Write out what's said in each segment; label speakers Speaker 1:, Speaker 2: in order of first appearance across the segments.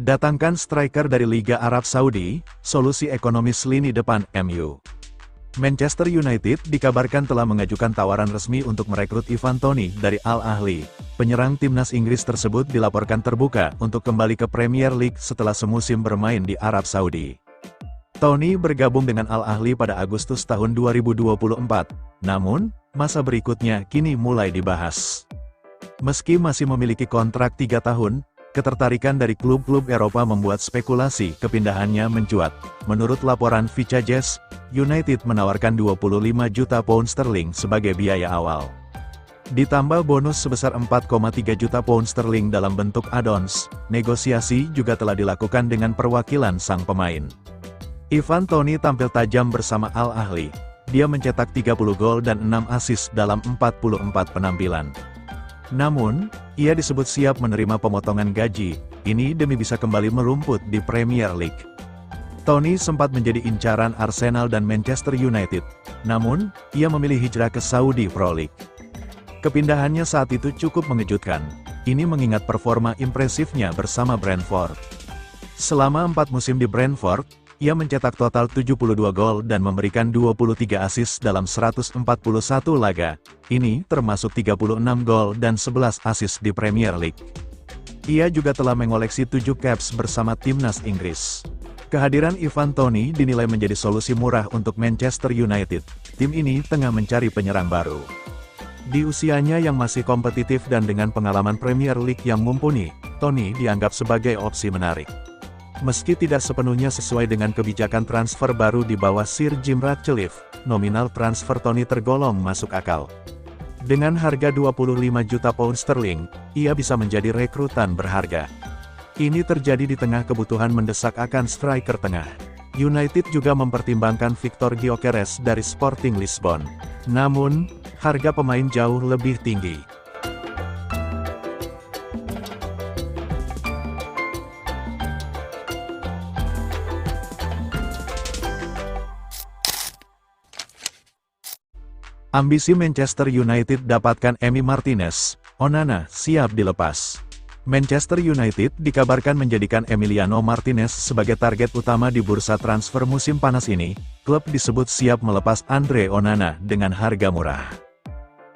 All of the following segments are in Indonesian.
Speaker 1: Datangkan striker dari Liga Arab Saudi, solusi ekonomis lini depan MU. Manchester United dikabarkan telah mengajukan tawaran resmi untuk merekrut Ivan Toney dari Al Ahly. Penyerang timnas Inggris tersebut dilaporkan terbuka untuk kembali ke Premier League setelah semusim bermain di Arab Saudi. Toney bergabung dengan Al Ahly pada Agustus tahun 2024, namun, masa berikutnya kini mulai dibahas. Meski masih memiliki kontrak 3 tahun, ketertarikan dari klub-klub Eropa membuat spekulasi kepindahannya mencuat. Menurut laporan Vicajes, United menawarkan 25 juta pound sterling sebagai biaya awal. Ditambah bonus sebesar 4,3 juta pound sterling dalam bentuk add-ons, negosiasi juga telah dilakukan dengan perwakilan sang pemain. Ivan Toney tampil tajam bersama Al Ahly. Dia mencetak 30 gol dan 6 assist dalam 44 penampilan. Namun, ia disebut siap menerima pemotongan gaji, ini demi bisa kembali merumput di Premier League. Toney sempat menjadi incaran Arsenal dan Manchester United, namun, ia memilih hijrah ke Saudi Pro League. Kepindahannya saat itu cukup mengejutkan, ini mengingat performa impresifnya bersama Brentford. Selama 4 musim di Brentford, ia mencetak total 72 gol dan memberikan 23 assist dalam 141 laga. Ini termasuk 36 gol dan 11 assist di Premier League. Ia juga telah mengoleksi 7 caps bersama timnas Inggris. Kehadiran Ivan Toney dinilai menjadi solusi murah untuk Manchester United. Tim ini tengah mencari penyerang baru. Di usianya yang masih kompetitif dan dengan pengalaman Premier League yang mumpuni, Toney dianggap sebagai opsi menarik. Meski tidak sepenuhnya sesuai dengan kebijakan transfer baru di bawah Sir Jim Ratcliffe, nominal transfer Toney tergolong masuk akal. Dengan harga 25 juta pound sterling, ia bisa menjadi rekrutan berharga. Ini terjadi di tengah kebutuhan mendesak akan striker tengah. United juga mempertimbangkan Victor Gyökeres dari Sporting Lisbon. Namun, harga pemain jauh lebih tinggi. Ambisi Manchester United dapatkan Emi Martinez, Onana siap dilepas. Manchester United dikabarkan menjadikan Emiliano Martinez sebagai target utama di bursa transfer musim panas ini. Klub disebut siap melepas Andre Onana dengan harga murah.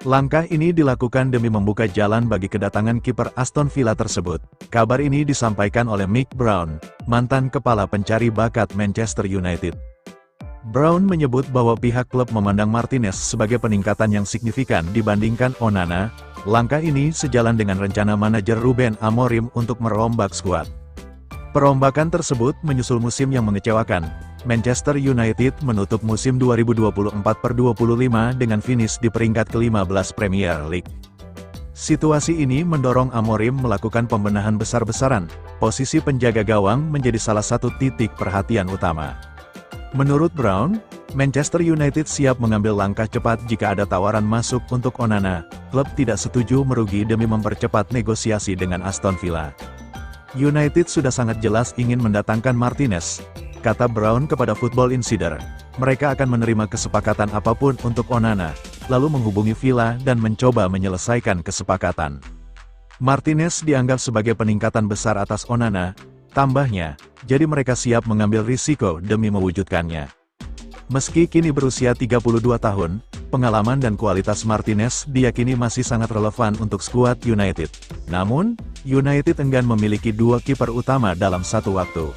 Speaker 1: Langkah ini dilakukan demi membuka jalan bagi kedatangan kiper Aston Villa tersebut. Kabar ini disampaikan oleh Mick Brown, mantan kepala pencari bakat Manchester United. Brown menyebut bahwa pihak klub memandang Martinez sebagai peningkatan yang signifikan dibandingkan Onana. Langkah ini sejalan dengan rencana manajer Ruben Amorim untuk merombak skuad. Perombakan tersebut menyusul musim yang mengecewakan. Manchester United menutup musim 2024/25 dengan finish di peringkat ke-15 Premier League. Situasi ini mendorong Amorim melakukan pembenahan besar-besaran. Posisi penjaga gawang menjadi salah satu titik perhatian utama. Menurut Brown, Manchester United siap mengambil langkah cepat jika ada tawaran masuk untuk Onana. Klub tidak setuju merugi demi mempercepat negosiasi dengan Aston Villa. United sudah sangat jelas ingin mendatangkan Martinez, kata Brown kepada Football Insider. Mereka akan menerima kesepakatan apapun untuk Onana, lalu menghubungi Villa dan mencoba menyelesaikan kesepakatan. Martinez dianggap sebagai peningkatan besar atas Onana. Tambahnya, jadi mereka siap mengambil risiko demi mewujudkannya. Meski kini berusia 32 tahun, pengalaman dan kualitas Martinez diyakini masih sangat relevan untuk skuad United. Namun, United enggan memiliki 2 kiper utama dalam satu waktu.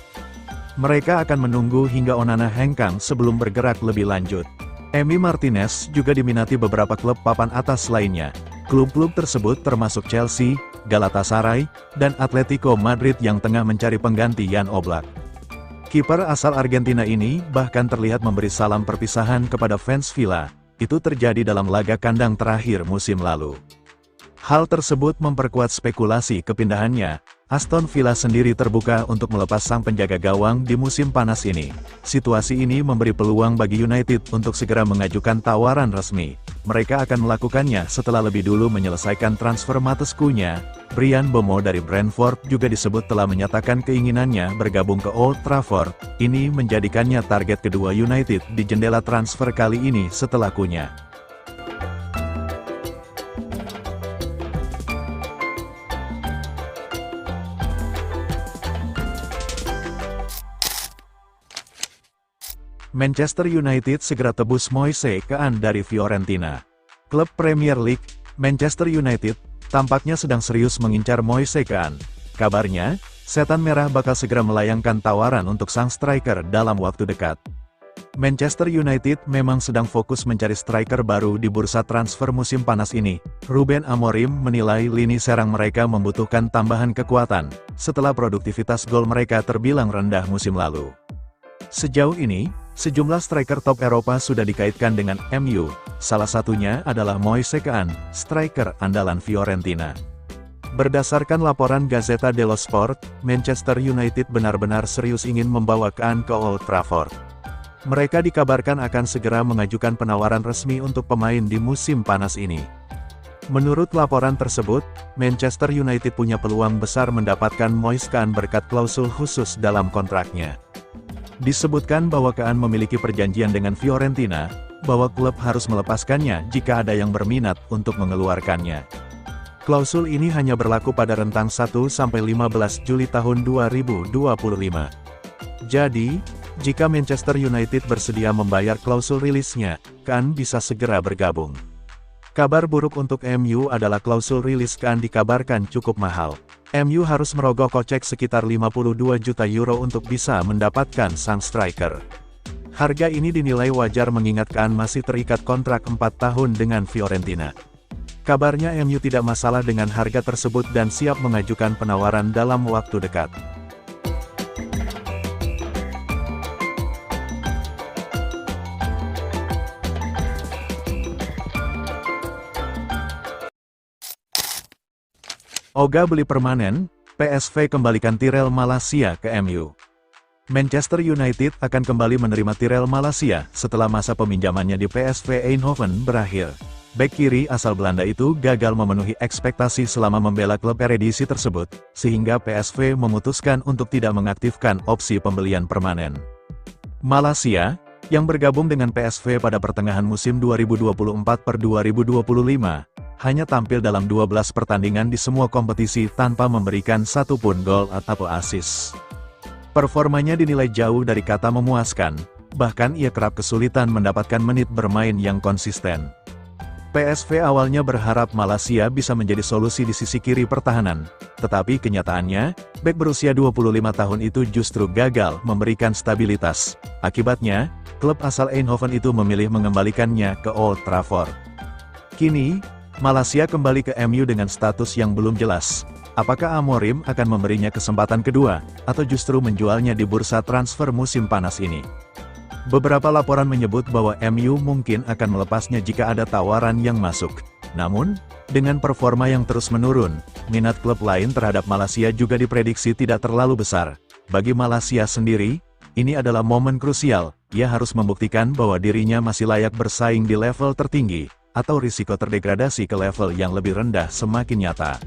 Speaker 1: Mereka akan menunggu hingga Onana hengkang sebelum bergerak lebih lanjut. Emi Martinez juga diminati beberapa klub papan atas lainnya. Klub-klub tersebut termasuk Chelsea, Galatasaray, dan Atletico Madrid yang tengah mencari pengganti Jan Oblak. Kiper asal Argentina ini bahkan terlihat memberi salam perpisahan kepada fans Villa. Itu terjadi dalam laga kandang terakhir musim lalu. Hal tersebut memperkuat spekulasi kepindahannya. Aston Villa sendiri terbuka untuk melepas sang penjaga gawang di musim panas ini. Situasi ini memberi peluang bagi United untuk segera mengajukan tawaran resmi. Mereka akan melakukannya setelah lebih dulu menyelesaikan transfer Matescu-nya. Bryan Mbeumo dari Brentford juga disebut telah menyatakan keinginannya bergabung ke Old Trafford. Ini menjadikannya target kedua United di jendela transfer kali ini setelah Cunha. Manchester United segera tebus Moise Kean dari Fiorentina. Klub Premier League, Manchester United, tampaknya sedang serius mengincar Moise Kean. Kabarnya, Setan Merah bakal segera melayangkan tawaran untuk sang striker dalam waktu dekat. Manchester United memang sedang fokus mencari striker baru di bursa transfer musim panas ini. Ruben Amorim menilai lini serang mereka membutuhkan tambahan kekuatan, setelah produktivitas gol mereka terbilang rendah musim lalu. Sejauh ini, sejumlah striker top Eropa sudah dikaitkan dengan MU, salah satunya adalah Moise Kean, striker andalan Fiorentina. Berdasarkan laporan Gazzetta dello Sport, Manchester United benar-benar serius ingin membawa Kean ke Old Trafford. Mereka dikabarkan akan segera mengajukan penawaran resmi untuk pemain di musim panas ini. Menurut laporan tersebut, Manchester United punya peluang besar mendapatkan Moise Kean berkat klausul khusus dalam kontraknya. Disebutkan bahwa Kean memiliki perjanjian dengan Fiorentina, bahwa klub harus melepaskannya jika ada yang berminat untuk mengeluarkannya. Klausul ini hanya berlaku pada rentang 1-15 Juli tahun 2025. Jadi, jika Manchester United bersedia membayar klausul rilisnya, Kean bisa segera bergabung. Kabar buruk untuk MU adalah klausul rilis Kean dikabarkan cukup mahal. MU harus merogoh kocek sekitar 52 juta euro untuk bisa mendapatkan sang striker. Harga ini dinilai wajar mengingat Kean masih terikat kontrak 4 tahun dengan Fiorentina. Kabarnya MU tidak masalah dengan harga tersebut dan siap mengajukan penawaran dalam waktu dekat. Oga beli permanen, PSV kembalikan Tyrell Malacia ke MU. Manchester United akan kembali menerima Tyrell Malacia setelah masa peminjamannya di PSV Eindhoven berakhir. Bek kiri asal Belanda itu gagal memenuhi ekspektasi selama membela klub Eredivisie tersebut, sehingga PSV memutuskan untuk tidak mengaktifkan opsi pembelian permanen. Malacia, yang bergabung dengan PSV pada pertengahan musim 2024/2025, hanya tampil dalam 12 pertandingan di semua kompetisi tanpa memberikan satupun gol atau assist. Performanya dinilai jauh dari kata memuaskan, bahkan ia kerap kesulitan mendapatkan menit bermain yang konsisten. PSV awalnya berharap Malacia bisa menjadi solusi di sisi kiri pertahanan, tetapi kenyataannya, bek berusia 25 tahun itu justru gagal memberikan stabilitas. Akibatnya, klub asal Eindhoven itu memilih mengembalikannya ke Old Trafford. Kini, Malacia kembali ke MU dengan status yang belum jelas. Apakah Amorim akan memberinya kesempatan kedua, atau justru menjualnya di bursa transfer musim panas ini? Beberapa laporan menyebut bahwa MU mungkin akan melepasnya jika ada tawaran yang masuk. Namun, dengan performa yang terus menurun, minat klub lain terhadap Malacia juga diprediksi tidak terlalu besar. Bagi Malacia sendiri, ini adalah momen krusial. Ia harus membuktikan bahwa dirinya masih layak bersaing di level tertinggi, atau risiko terdegradasi ke level yang lebih rendah semakin nyata.